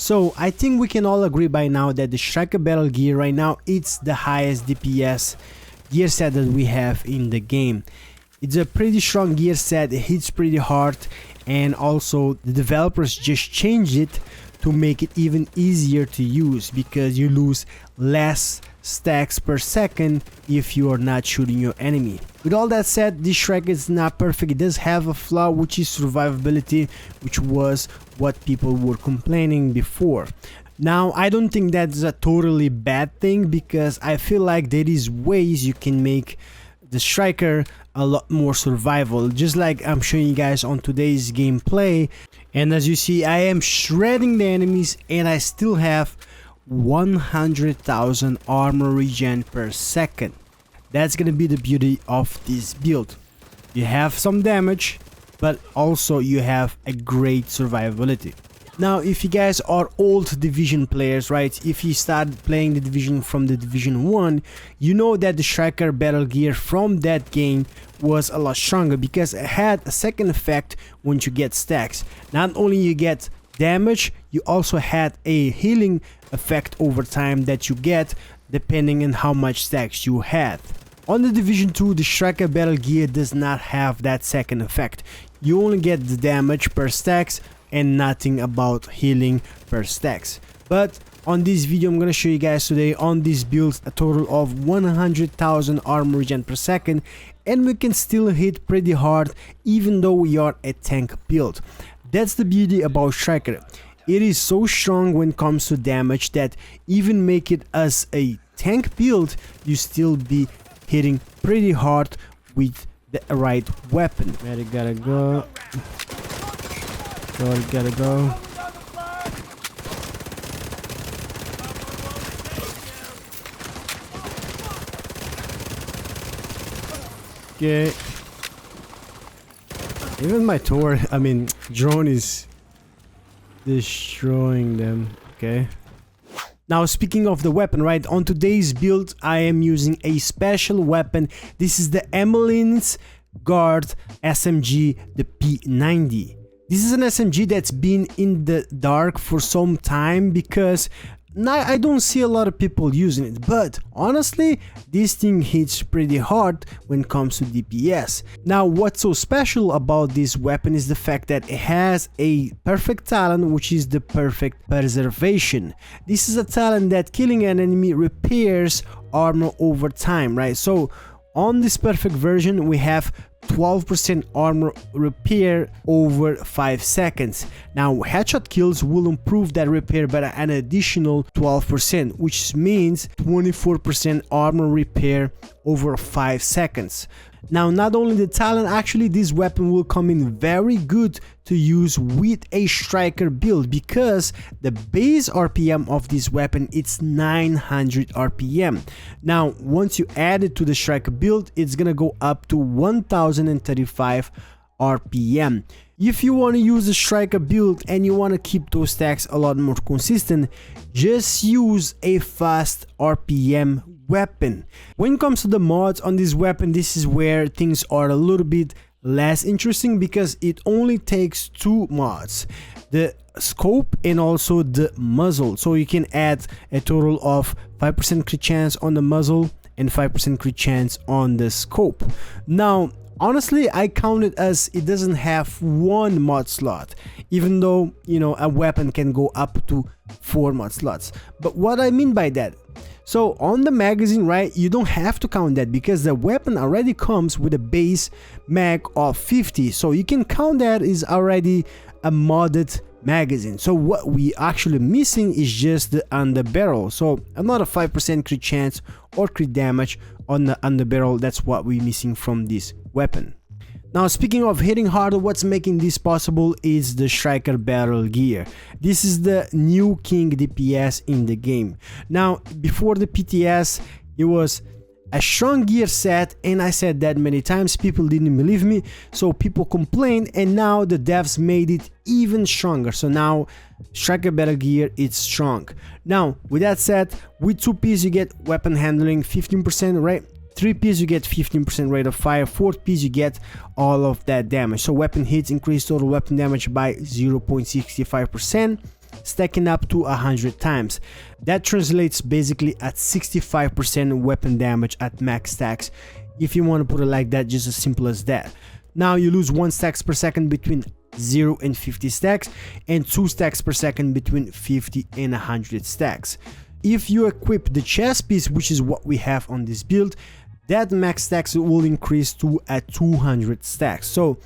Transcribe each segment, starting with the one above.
So I think we can all agree by now that the Striker Battle Gear right now, it's the highest DPS gear set that we have in the game. It's a pretty strong gear set, it hits pretty hard, and also the developers just changed it to make it even easier to use because you lose less stacks per second if you are not shooting your enemy. With all that said, this Striker is not perfect. It does have a flaw, which is survivability, which was what people were complaining before. Now, I don't think that's a totally bad thing because I feel like there is ways you can make the Striker a lot more survival, just like I'm showing you guys on today's gameplay. And as you see, I am shredding the enemies and I still have 100,000 armor regen per second. That's gonna be the beauty of this build. You have some damage, but also you have a great survivability. Now, if you guys are old Division players, right, if you started playing the Division from the Division 1, you know that the Striker Battle Gear from that game was a lot stronger because it had a second effect once you get stacks. Not only you get damage, you also had a healing effect over time that you get depending on how much stacks you had. On the Division 2, the Striker Battle Gear does not have that second effect. You only get the damage per stacks and nothing about healing per stacks. But on this video, I'm gonna show you guys today on this build a total of 100,000 armor regen per second, and we can still hit pretty hard even though we are a tank build. That's the beauty about Striker. It is so strong when it comes to damage that even make it as a tank build, you still be hitting pretty hard with the right weapon. Where it gotta go? Gotta go. Okay. Even my drone is destroying them. Okay. Now, speaking of the weapon, right, on today's build, I am using a special weapon. This is the Emmeline's Guard SMG, the P90. This is an SMG that's been in the dark for some time because I don't see a lot of people using it, but honestly, this thing hits pretty hard when it comes to DPS. Now, what's so special about this weapon is the fact that it has a perfect talent, which is the perfect preservation. This is a talent that killing an enemy repairs armor over time, right? So on this perfect version, we have 12% armor repair over 5 seconds. Now, headshot kills will improve that repair by an additional 12%, which means 24% armor repair over 5 seconds. Now, not only the talent, actually this weapon will come in very good to use with a Striker build because the base RPM of this weapon, it's 900 RPM. Now, once you add it to the Striker build, it's gonna go up to 1035 RPM. If you want to use the Striker build and you want to keep those stacks a lot more consistent, just use a fast RPM weapon. When it comes to the mods on this weapon, this is where things are a little bit less interesting because it only takes 2 mods, the scope and also the muzzle. So you can add a total of 5% crit chance on the muzzle and 5% crit chance on the scope. Now, honestly, I count it as it doesn't have 1 mod slot, even though, you know, a weapon can go up to 4 mod slots. But what I mean by that, so on the magazine, right, you don't have to count that because the weapon already comes with a base mag of 50, so you can count that is already a modded magazine. So what we actually missing is just the underbarrel, so another 5% crit chance or crit damage on the underbarrel. That's what we're missing from this weapon. Now, speaking of hitting harder, what's making this possible is the Striker Battle Gear. This is the new king DPS in the game. Now, before the PTS, it was a strong gear set, and I said that many times, people didn't believe me, so people complained, and now the devs made it even stronger. So now Striker Battle Gear is strong. Now, with that said, with 2 piece you get weapon handling 15%, right? 3 piece you get 15% rate of fire, 4th piece you get all of that damage. So weapon hits increase total weapon damage by 0.65%. stacking up to 100 times. That translates basically at 65% weapon damage at max stacks, if you want to put it like that, just as simple as that. Now you lose 1 stacks per second between 0 and 50 stacks, and 2 stacks per second between 50 and 100 stacks. If you equip the chest piece, which is what we have on this build, that max stacks will increase to at 200 stacks. So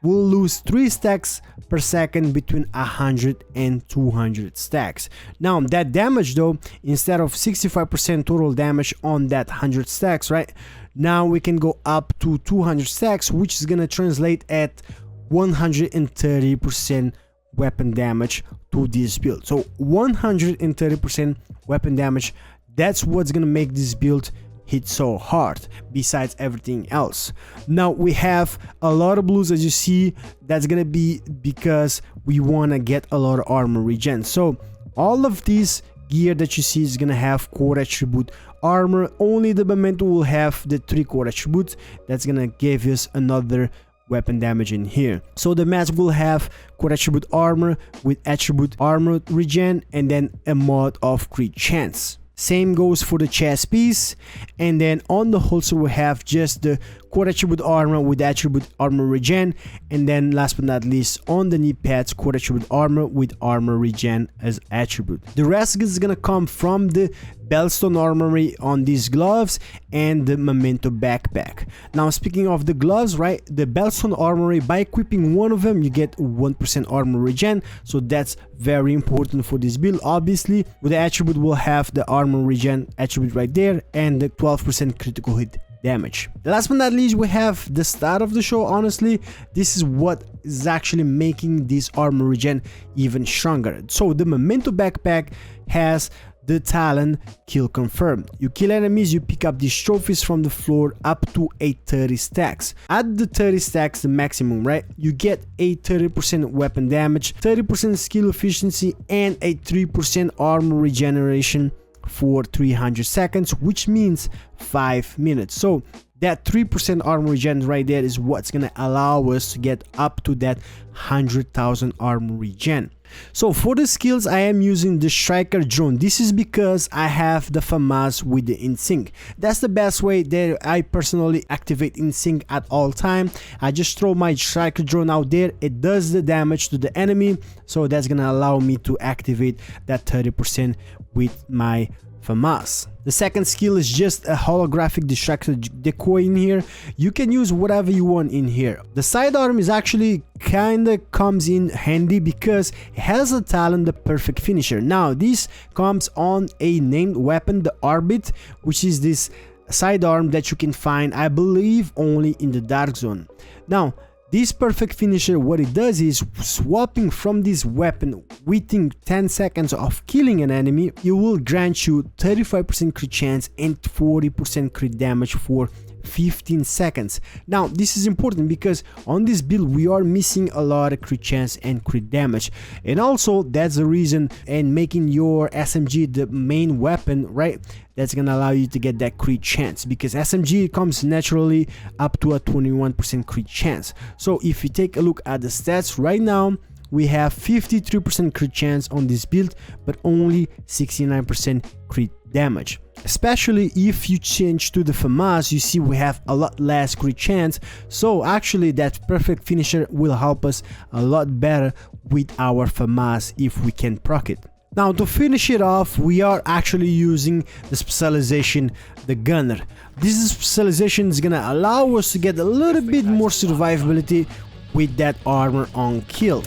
we'll lose 3 stacks per second between 100 and 200 stacks. Now that damage though, instead of 65% total damage on that 100 stacks, right? Now we can go up to 200 stacks, which is gonna translate at 130% weapon damage to this build. So 130% weapon damage, that's what's gonna make this build hit so hard, besides everything else. Now we have a lot of blues, as you see. That's gonna be because we want to get a lot of armor regen. So all of these gear that you see is gonna have core attribute armor. Only the memento will have the 3 core attributes. That's gonna give us another weapon damage in here. So the mask will have core attribute armor with attribute armor regen, and then a mod of crit chance. Same goes for the chest piece, and then on the holster we have just the core attribute armor with attribute armor regen, and then last but not least on the knee pads, core attribute armor with armor regen as attribute. The rest is gonna come from the Bellstone armory on these gloves and the memento backpack. Now speaking of the gloves, right, the Bellstone armory, by equipping one of them you get 1% armor regen, so that's very important for this build. Obviously with the attribute we'll have the armor regen attribute right there and the 12% critical hit damage. Last but not least, we have the start of the show. Honestly, this is what is actually making this armor regen even stronger. So the memento backpack has the talent kill confirmed. You kill enemies, you pick up these trophies from the floor up to 830 stacks. At the 30 stacks, the maximum, right, you get a 30% weapon damage, 30% skill efficiency, and a 3% armor regeneration for 300 seconds, which means 5 minutes. So that 3% armor regen right there is what's gonna allow us to get up to that 100,000 armor regen. So for the skills, I am using the striker drone. This is because I have the FAMAS with the InSync. That's the best way that I personally activate InSync at all time. I just throw my striker drone out there, it does the damage to the enemy, so that's gonna allow me to activate that 30% with my FAMAS. The second skill is just a holographic distractor decoy in here. You can use whatever you want in here. The sidearm is actually kinda comes in handy because it has a talent, the perfect finisher. Now this comes on a named weapon, the Arbit, which is this sidearm that you can find, I believe, only in the dark zone. Now this perfect finisher, what it does is swapping from this weapon within 10 seconds of killing an enemy, it will grant you 35% crit chance and 40% crit damage for 15 seconds. Now this is important because on this build we are missing a lot of crit chance and crit damage, and also that's the reason, and making your SMG the main weapon, right, that's gonna allow you to get that crit chance, because SMG comes naturally up to a 21% crit chance. So if you take a look at the stats right now, we have 53% crit chance on this build, but only 69% crit damage. Especially if you change to the FAMAS, you see we have a lot less crit chance. So actually that perfect finisher will help us a lot better with our FAMAS if we can proc it. Now to finish it off, we are actually using the specialization, the gunner. This specialization is gonna allow us to get a little bit more survivability with that armor on kill.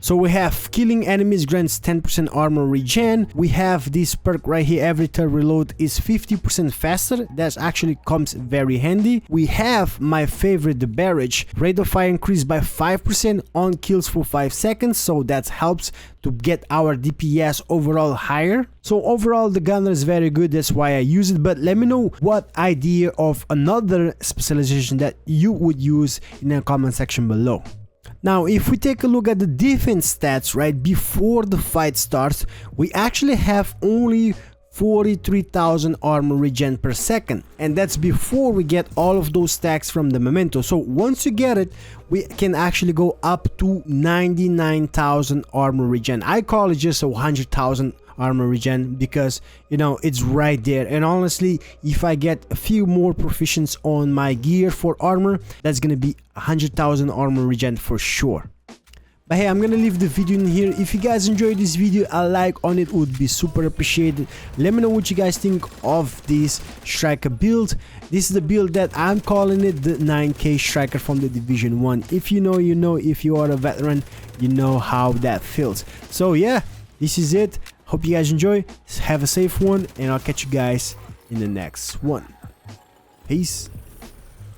So we have killing enemies grants 10% armor regen. We have this perk right here, every third reload is 50% faster. That actually comes very handy. We have my favorite, the barrage, rate of fire increased by 5% on kills for 5 seconds, so that helps to get our DPS overall higher. So overall the gunner is very good, that's why I use it. But let me know what idea of another specialization that you would use in the comment section below. Now if we take a look at the defense stats right before the fight starts, we actually have only 43,000 armor regen per second, and that's before we get all of those stacks from the memento. So once you get it, we can actually go up to 99,000 armor regen. I call it just 100,000 armor regen because, you know, it's right there. And honestly, if I get a few more proficiency on my gear for armor, that's gonna be 100,000 armor regen for sure. But hey, I'm gonna leave the video in here. If you guys enjoyed this video, a like on it would be super appreciated. Let me know what you guys think of this striker build. This is the build that I'm calling it the 9k striker from the Division 1. If you know, you know. If you are a veteran, you know how that feels. So yeah, this is it. Hope you guys enjoy. Have a safe one, and I'll catch you guys in the next one. Peace.